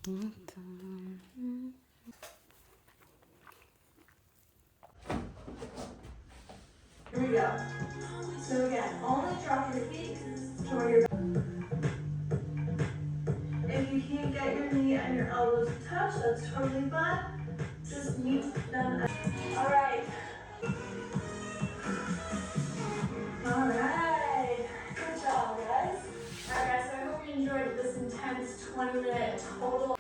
Here we go. So again, only drop your feet toward your back. If you can't get your knee and your elbows to touch, that's totally fine. Just meet them. All right. All right. Good job, guys. All right, guys, so I hope you enjoyed this intense 20-minute total.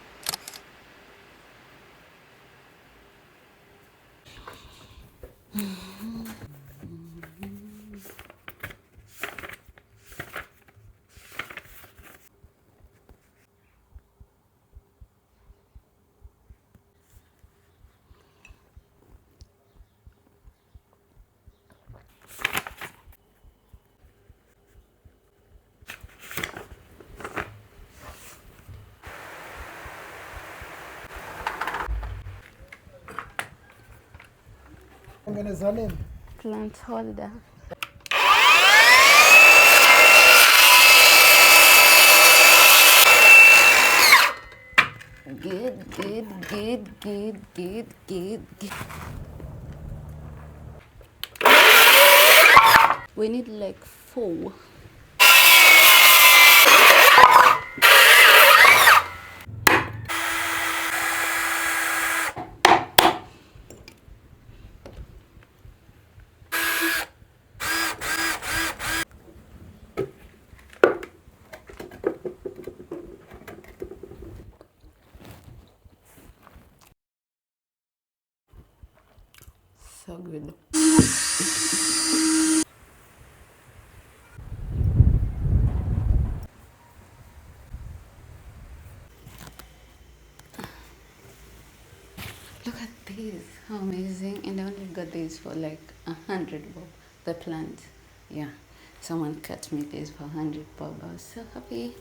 Plant holder. Good, good, good, good, good, good, good. We need like 4. So good. Look at these, how amazing. And I only got these for like 100 bob, the plant. Yeah, someone cut me this for 100 bob. I was so happy.